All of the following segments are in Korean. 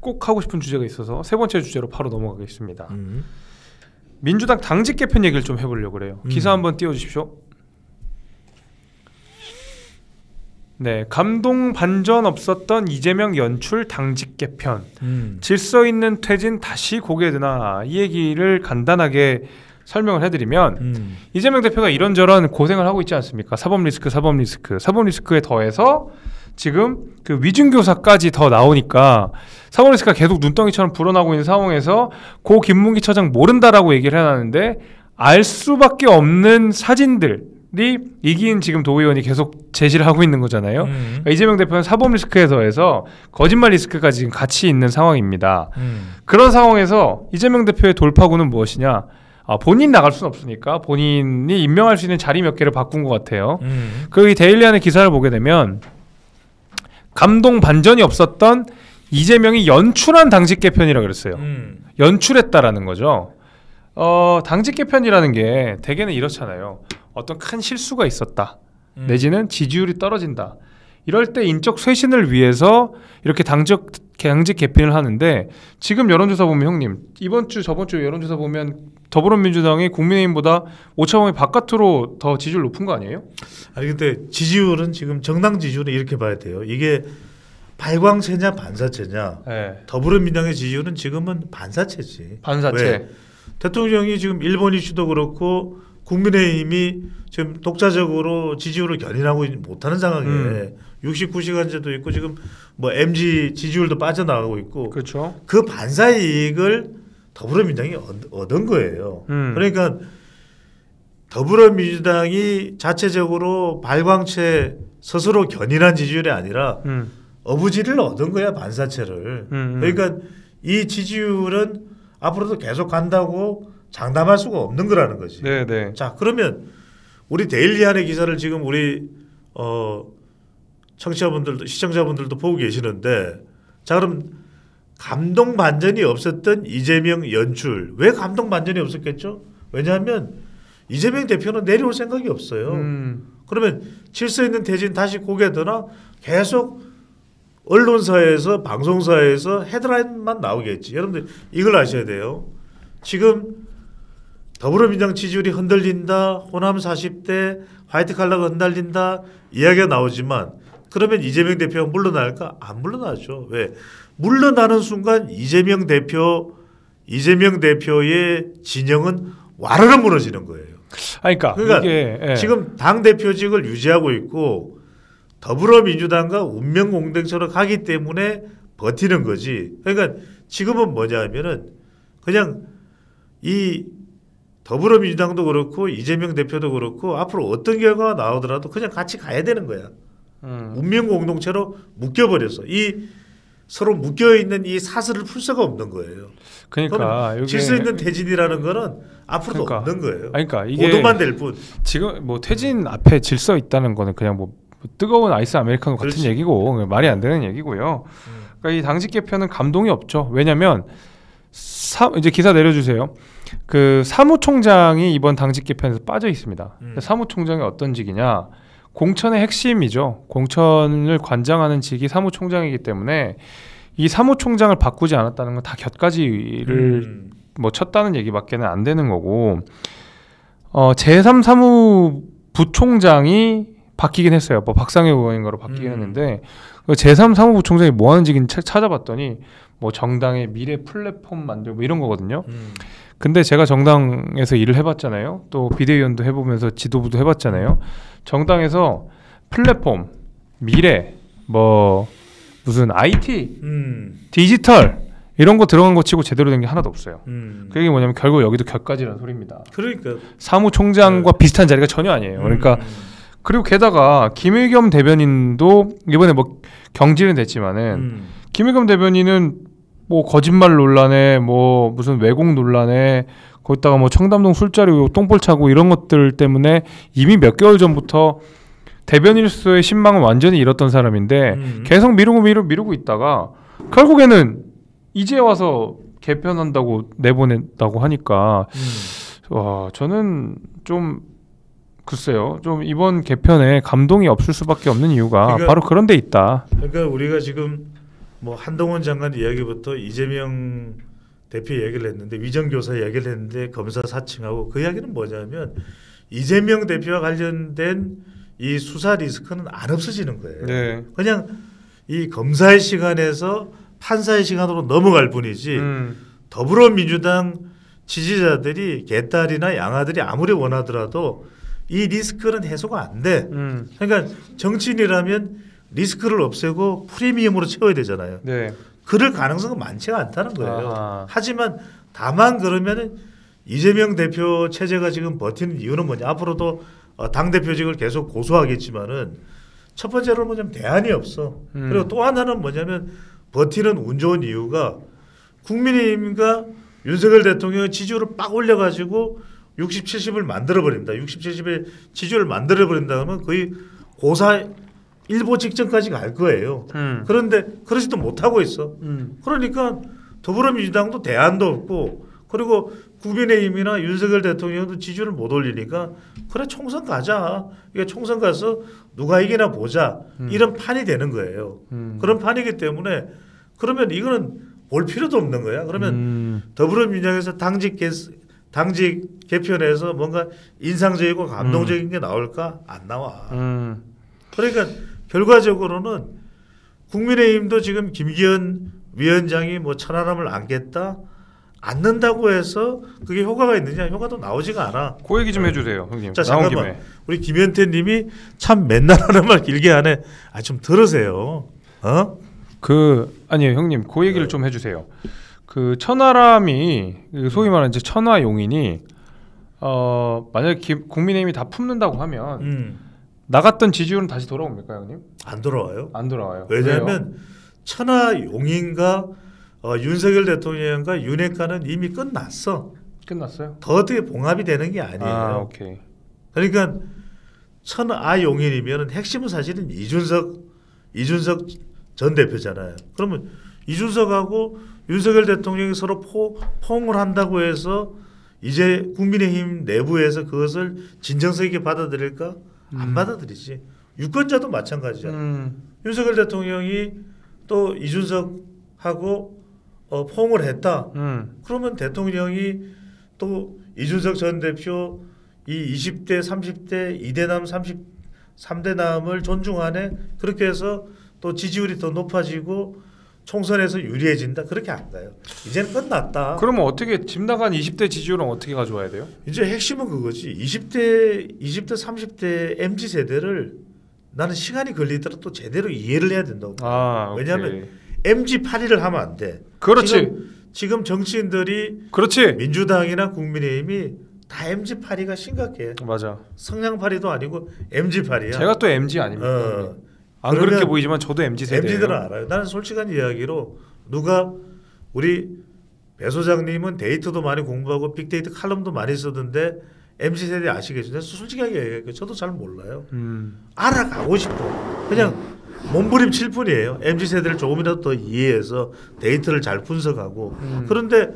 꼭 하고 싶은 주제가 있어서 세 번째 주제로 바로 넘어가겠습니다. 민주당 당직 개편 얘기를 좀 해보려고 그래요. 기사 한번 띄워주십시오. 네, 감동 반전 없었던 이재명 연출 당직 개편. 질서 있는 퇴진 다시 고개 드나, 이 얘기를 간단하게 설명을 해드리면 이재명 대표가 이런저런 고생을 하고 있지 않습니까? 사법 리스크에 더해서 지금 그 위중교사까지 더 나오니까 사법 리스크가 계속 눈덩이처럼 불어나고 있는 상황에서 고 김문기 처장 모른다라고 얘기를 해놨는데 알 수밖에 없는 사진들이 이긴 지금 도의원이 계속 제시를 하고 있는 거잖아요. 그러니까 이재명 대표는 사법 리스크에 더해서 거짓말 리스크까지 지금 같이 있는 상황입니다. 그런 상황에서 이재명 대표의 돌파구는 무엇이냐? 본인 나갈 수는 없으니까 본인이 임명할 수 있는 자리 몇 개를 바꾼 것 같아요. 그 이 데일리안의 기사를 보게 되면 감동 반전이 없었던 이재명이 연출한 당직 개편이라고 그랬어요. 연출했다라는 거죠. 당직 개편이라는 게 대개는 이렇잖아요. 어떤 큰 실수가 있었다. 내지는 지지율이 떨어진다. 이럴 때 인적 쇄신을 위해서 이렇게 당직 개편을 하는데 지금 여론조사 보면 형님 이번 주 저번 주 여론조사 보면 더불어민주당이 국민의힘보다 오차범위 바깥으로 더 지지율 높은 거 아니에요? 아니 근데 지지율은 지금 정당 지지율은 이렇게 봐야 돼요. 이게 발광체냐 반사체냐. 네. 더불어민주당의 지지율은 지금은 반사체지. 반사체. 왜? 대통령이 지금 일본 이슈도 그렇고 국민의힘이 지금 독자적으로 지지율을 견인하고 못하는 상황에 69시간제도 있고 지금 뭐 MG 지지율도 빠져나가고 있고 그렇죠. 그 반사 이익을 더불어민주당이 얻은 거예요. 그러니까 더불어민주당이 자체적으로 발광체 스스로 견인한 지지율이 아니라 어부지를 얻은 거야, 반사체를. 그러니까 이 지지율은 앞으로도 계속 간다고 장담할 수가 없는 거라는 거지. 네네. 자, 그러면 우리 데일리안의 기사를 지금 우리 청취자분들도 시청자분들도 보고 계시는데, 자 그럼 감동 반전이 없었던 이재명 연출, 왜 감동 반전이 없었겠죠? 왜냐하면 이재명 대표는 내려올 생각이 없어요. 그러면 질서 있는 퇴진 다시 고개 드나 계속 언론사에서 방송사에서 헤드라인만 나오겠지. 여러분들 이걸 아셔야 돼요. 지금 더불어민주당 지지율이 흔들린다, 호남 40대 화이트 칼라가 흔들린다 이야기가 나오지만 그러면 이재명 대표가 물러날까? 안 물러나죠. 왜? 물러나는 순간 이재명 대표의 진영은 와르르 무너지는 거예요. 그러니까 이게, 예. 지금 당 대표직을 유지하고 있고 더불어민주당과 운명 공동체로 가기 때문에 버티는 거지. 그러니까 지금은 뭐냐면은 그냥 이 더불어민주당도 그렇고 이재명 대표도 그렇고 앞으로 어떤 결과가 나오더라도 그냥 같이 가야 되는 거야. 운명 공동체로 묶여버렸어. 이 서로 묶여있는 이 사슬을 풀 수가 없는 거예요. 그러니까 여기 질서 있는 퇴진이라는 거는 앞으로도 없는 거예요. 그러니까 이게 보도만 될 뿐. 지금 뭐 퇴진 앞에 질서 있다는 거는 그냥 뭐 뜨거운 아이스 아메리카노 같은 그렇지. 얘기고 말이 안 되는 얘기고요. 그러니까 이 당직 개편은 감동이 없죠. 왜냐하면 이제 기사 내려주세요. 그 사무총장이 이번 당직 개편에서 빠져 있습니다. 사무총장이 어떤 직이냐? 공천의 핵심이죠. 공천을 관장하는 직이 사무총장이기 때문에 이 사무총장을 바꾸지 않았다는 건 다 곁가지를 뭐 쳤다는 얘기밖에는 안 되는 거고, 제3사무부총장이 바뀌긴 했어요. 뭐 박상혁 의원인가로 바뀌긴 했는데 제3사무부총장이 뭐 하는 직인지 찾아봤더니 뭐 정당의 미래 플랫폼 만들고 이런 거거든요. 근데 제가 정당에서 일을 해봤잖아요. 또 비대위원도 해보면서 지도부도 해봤잖아요. 정당에서 플랫폼, 미래, 뭐 무슨 IT, 디지털 이런 거 들어간 거 치고 제대로 된 게 하나도 없어요. 그게 뭐냐면 결국 여기도 격가지라는 소리입니다. 그러니까 사무총장과 비슷한 자리가 전혀 아니에요. 그러니까 그리고 게다가 김의겸 대변인도 이번에 뭐 경질은 됐지만은 김의겸 대변인은 뭐 거짓말 논란에 뭐 무슨 왜곡 논란에 거기다가 뭐 청담동 술자리 똥볼 차고 이런 것들 때문에 이미 몇 개월 전부터 대변인으로서의 신망을 완전히 잃었던 사람인데 계속 미루고 있다가 결국에는 이제 와서 개편한다고 내보낸다고 하니까 저는 좀 글쎄요. 좀 이번 개편에 감동이 없을 수밖에 없는 이유가 그러니까, 바로 그런 데 있다. 그러니까 우리가 지금 뭐 한동훈 장관 이야기부터 이재명 대표 이야기를 했는데 위정교사 이야기를 했는데 검사 사칭하고 그 이야기는 뭐냐면 이재명 대표와 관련된 이 수사 리스크는 안 없어지는 거예요. 네. 그냥 이 검사의 시간에서 판사의 시간으로 넘어갈 뿐이지 더불어민주당 지지자들이 개딸이나 양아들이 아무리 원하더라도 이 리스크는 해소가 안 돼. 그러니까 정치인이라면 리스크를 없애고 프리미엄으로 채워야 되잖아요. 네. 그럴 가능성은 많지가 않다는 거예요. 아하. 하지만 다만 그러면은 이재명 대표 체제가 지금 버티는 이유는 뭐냐? 앞으로도 당 대표직을 계속 고수하겠지만은 첫 번째로는 뭐냐면 대안이 없어. 그리고 또 하나는 뭐냐면 버티는 운 좋은 이유가 국민의힘과 윤석열 대통령의 지지율을 빡 올려가지고 60, 70을 만들어버린다. 60, 70의 지지율을 만들어버린다 하면 거의 고사 일보 직전까지 갈 거예요. 그런데 그러지도 못하고 있어. 그러니까 더불어민주당도 대안도 없고 그리고 국민의힘이나 윤석열 대통령도 지지율을 못 올리니까 그래 총선 가자. 이게 총선 가서 누가 이기나 보자. 이런 판이 되는 거예요. 그런 판이기 때문에 그러면 이거는 볼 필요도 없는 거야. 그러면 더불어민주당에서 당직 개편에서 뭔가 인상적이고 감동적인 게 나올까? 안 나와. 그러니까 결과적으로는 국민의힘도 지금 김기현 위원장이 뭐 천하람을 안겠다? 안는다고 해서 그게 효과가 있느냐? 효과도 나오지가 않아. 그 얘기 좀 해주세요, 형님. 자, 나온 잠깐만. 김에. 우리 김현태 님이 참 맨날 하는 말 길게 하네. 아, 좀 들으세요. 아니요, 형님. 그 얘기를 좀 해주세요. 그 천하람이 소위 말하는 이제 천하용인이 만약에 국민의힘이 다 품는다고 하면 나갔던 지지율은 다시 돌아옵니까, 형님? 안 돌아와요. 안 돌아와요. 왜냐하면 천하용인과 윤석열 대통령과 윤핵관은 이미 끝났어. 끝났어요? 더 어떻게 봉합이 되는 게 아니에요. 아, 오케이. 그러니까 천하용인이면 핵심은 사실은 이준석 전 대표잖아요. 그러면 이준석하고 윤석열 대통령이 서로 포옹을 한다고 해서 이제 국민의힘 내부에서 그것을 진정성 있게 받아들일까? 안 받아들이지. 유권자도 마찬가지야. 윤석열 대통령이 또 이준석하고 포옹을 했다. 그러면 대통령이 또 이준석 전 대표 이 20대, 30대, 2대남, 33대남을 존중하네. 그렇게 해서 또 지지율이 더 높아지고 총선에서 유리해진다. 그렇게 안 가요. 이제는 끝났다. 그러면 어떻게 집 나간 20대 지지율은 어떻게 가져와야 돼요? 이제 핵심은 그거지. 20대, 30대 MZ 세대를 나는 시간이 걸리더라도 또 제대로 이해를 해야 된다고. 왜냐하면 MZ 파리를 하면 안 돼. 그렇지. 지금 정치인들이 그렇지. 민주당이나 국민의힘이 다 MZ 파리가 심각해. 맞아. 성냥 파리도 아니고 MZ 파리야. 제가 또 MZ 아닙니까? 안 그렇게 보이지만 저도 MZ 세대예요. MZ들은 알아요. 나는 솔직한 이야기로 누가 우리 배 소장님은 데이터도 많이 공부하고 빅데이터 칼럼도 많이 쓰던데 MZ 세대 아시겠죠? 내가 솔직하게 얘기할게요. 저도 잘 몰라요. 알아가고 싶어. 그냥 몸부림칠 뿐이에요. MZ 세대를 조금이라도 더 이해해서 데이터를 잘 분석하고. 그런데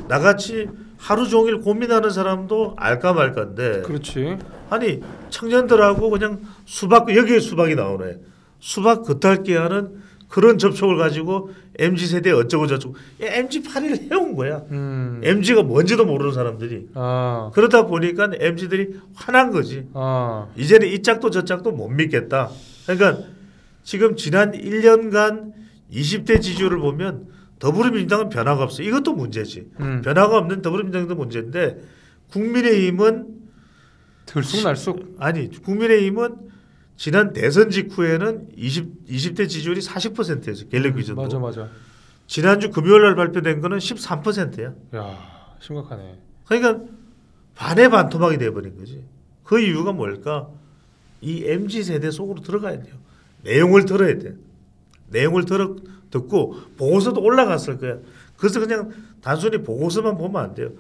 나같이 하루 종일 고민하는 사람도 알까 말까인데. 그렇지. 아니 청년들하고 그냥 여기에 수박이 나오네. 수박 겉핥기 하는 그런 접촉을 가지고 MZ 세대 어쩌고 저쩌고 MZ 파리를 해온 거야. MZ가 뭔지도 모르는 사람들이. 그러다 보니까 MZ들이 화난 거지. 이제는 이 짝도 저 짝도 못 믿겠다. 그러니까 지금 지난 1년간 20대 지지율을 보면 더불어민주당은 변화가 없어. 이것도 문제지. 변화가 없는 더불어민주당도 문제인데 국민의힘은 들쑥날쑥. 아니 국민의힘은 지난 대선 직후에는 20대 지지율이 40%였어. 갤럽 기준으로. 맞아. 지난주 금요일 날 발표된 거는 13%야. 야, 심각하네. 그러니까 반의 반토막이 돼버린 거지. 그 이유가 뭘까? 이 MZ 세대 속으로 들어가야 돼요. 내용을 들어야 돼. 내용을 듣고 보고서도 올라갔을 거야. 그래서 그냥 단순히 보고서만 보면 안 돼요.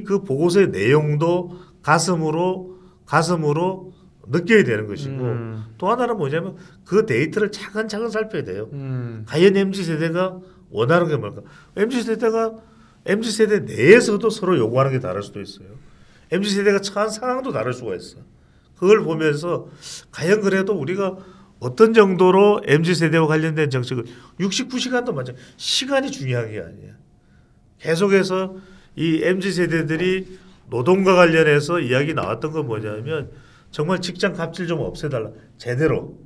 그 보고서의 내용도 가슴으로 느껴야 되는 것이고 또 하나는 뭐냐면 그 데이터를 차근차근 살펴야 돼요. 과연 MZ 세대가 원하는 게 뭘까? MZ 세대 내에서도 서로 요구하는 게 다를 수도 있어요. MZ 세대가 처한 상황도 다를 수가 있어. 그걸 보면서 과연 그래도 우리가 어떤 정도로 MZ세대와 관련된 정책을 69시간도 맞아. 시간이 중요한 게 아니야. 계속해서 이 MZ세대들이 노동과 관련해서 이야기 나왔던 건 뭐냐면 정말 직장 갑질 좀 없애달라. 제대로.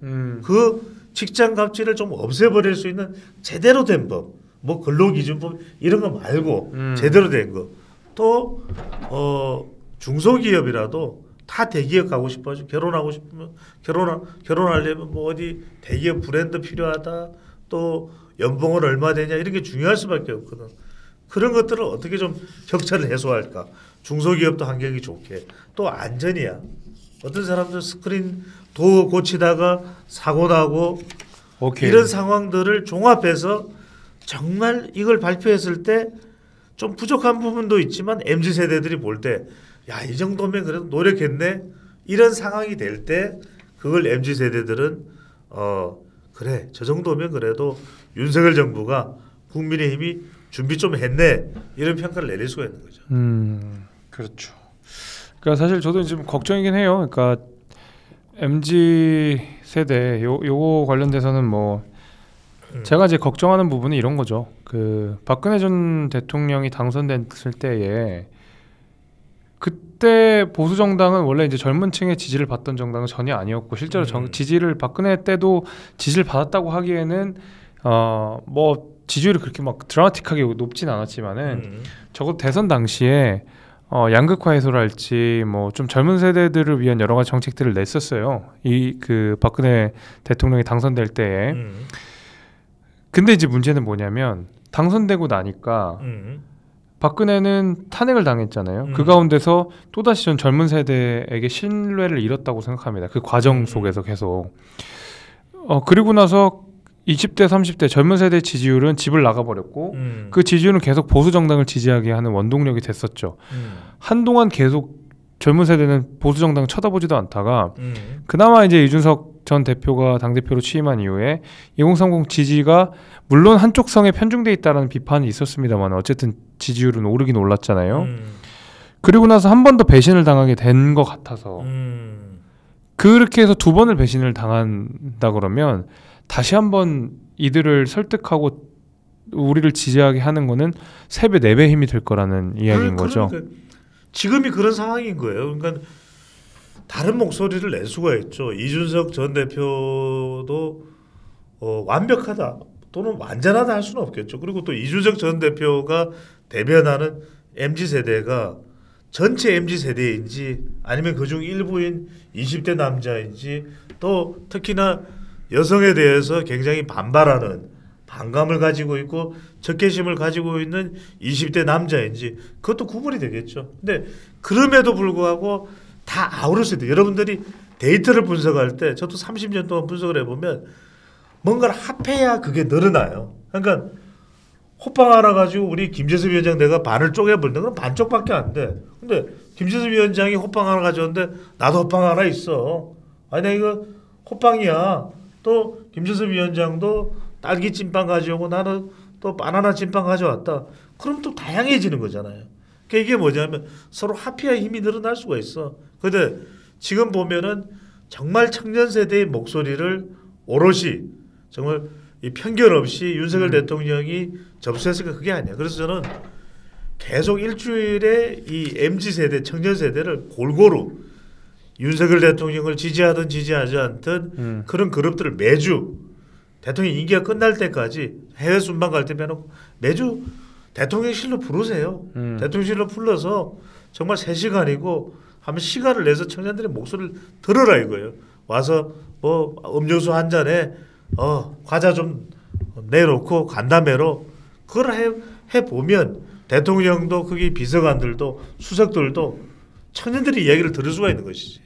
그 직장 갑질을 좀 없애버릴 수 있는 제대로 된 법. 뭐 근로기준법 이런 거 말고 제대로 된 거. 또 중소기업이라도 다 대기업 가고 싶어서 결혼하고 싶으면 결혼하려면 뭐 어디 대기업 브랜드 필요하다. 또 연봉은 얼마 되냐 이런 게 중요할 수밖에 없거든. 그런 것들을 어떻게 좀 격차를 해소할까. 중소기업도 환경이 좋게. 또 안전이야. 어떤 사람들 스크린 도어 고치다가 사고 나고 이런 상황들을 종합해서 정말 이걸 발표했을 때 좀 부족한 부분도 있지만 MZ세대들이 볼 때 야, 이 정도면 그래도 노력했네. 이런 상황이 될 때 그걸 MZ세대들은 그래. 저 정도면 그래도 윤석열 정부가 국민의힘이 준비 좀 했네. 이런 평가를 내릴 수가 있는 거죠. 그렇죠. 그러니까 사실 저도 지금 걱정이긴 해요. 그러니까 MZ 세대 요거 관련돼서는 뭐 제가 이제 걱정하는 부분은 이런 거죠. 그 박근혜 전 대통령이 당선됐을 때에 그때 보수 정당은 원래 이제 젊은 층의 지지를 받던 정당은 전혀 아니었고 실제로 지지를 박근혜 때도 지지를 받았다고 하기에는 뭐 지지율이 그렇게 막 드라마틱하게 높진 않았지만은 적어도 대선 당시에 양극화 해소랄지 뭐 좀 젊은 세대들을 위한 여러 가지 정책들을 냈었어요. 이 그 박근혜 대통령이 당선될 때에. 근데 이제 문제는 뭐냐면 당선되고 나니까 박근혜는 탄핵을 당했잖아요. 그 가운데서 또다시 전 젊은 세대에게 신뢰를 잃었다고 생각합니다. 그 과정 속에서 계속. 그리고 나서 20대, 30대 젊은 세대 지지율은 집을 나가버렸고 그 지지율은 계속 보수 정당을 지지하게 하는 원동력이 됐었죠. 한동안 계속 젊은 세대는 보수 정당 쳐다보지도 않다가 그나마 이제 이준석 전 대표가 당대표로 취임한 이후에 2030 지지가 물론 한쪽 성에 편중돼 있다는 비판이 있었습니다만 어쨌든 지지율은 오르긴 올랐잖아요. 그리고 나서 한 번 더 배신을 당하게 된 것 같아서 그렇게 해서 두 번을 배신을 당한다 그러면 다시 한번 이들을 설득하고 우리를 지지하게 하는 거는 3배, 4배 힘이 될 거라는 이야기인 거죠. 지금이 그런 상황인 거예요. 그러니까 다른 목소리를 낼 수가 있죠. 이준석 전 대표도 완벽하다 또는 완전하다 할 수는 없겠죠. 그리고 또 이준석 전 대표가 대변하는 MZ세대가 전체 MZ세대인지 아니면 그중 일부인 20대 남자인지 또 특히나 여성에 대해서 굉장히 반발하는 반감을 가지고 있고 적개심을 가지고 있는 20대 남자인지 그것도 구분이 되겠죠. 근데 그럼에도 불구하고 다 아우를 수 있다. 여러분들이 데이터를 분석할 때 저도 30년 동안 분석을 해보면 뭔가를 합해야 그게 늘어나요. 그러니까 호빵 하나 가지고 우리 김재섭 위원장 내가 반을 쪼개버리는 건 반쪽밖에 안 돼. 근데 김재섭 위원장이 호빵 하나 가져왔는데 나도 호빵 하나 있어. 아니 나 이거 호빵이야. 또 김재섭 위원장도 딸기 찐빵 가져오고 나는 또 바나나 찐빵 가져왔다. 그럼 또 다양해지는 거잖아요. 그러니까 이게 뭐냐면 서로 합해야 힘이 늘어날 수가 있어. 근데 지금 보면은 정말 청년 세대의 목소리를 오롯이 정말 이 편견 없이 윤석열 대통령이 접수했으니까 그게 아니야. 그래서 저는 계속 일주일에 이 MZ 세대, 청년 세대를 골고루 윤석열 대통령을 지지하든 지지하지 않든 그런 그룹들을 매주 대통령 임기가 끝날 때까지 해외 순방 갈 때 빼놓고 매주 대통령실로 부르세요. 대통령실로 불러서 정말 3시간이고 한번 시간을 내서 청년들의 목소리를 들어라 이거예요. 와서 뭐 음료수 한 잔에 과자 좀 내놓고 간담회로 그걸 해보면 대통령도 거기 비서관들도 수석들도 청년들의 이야기를 들을 수가 있는 것이지.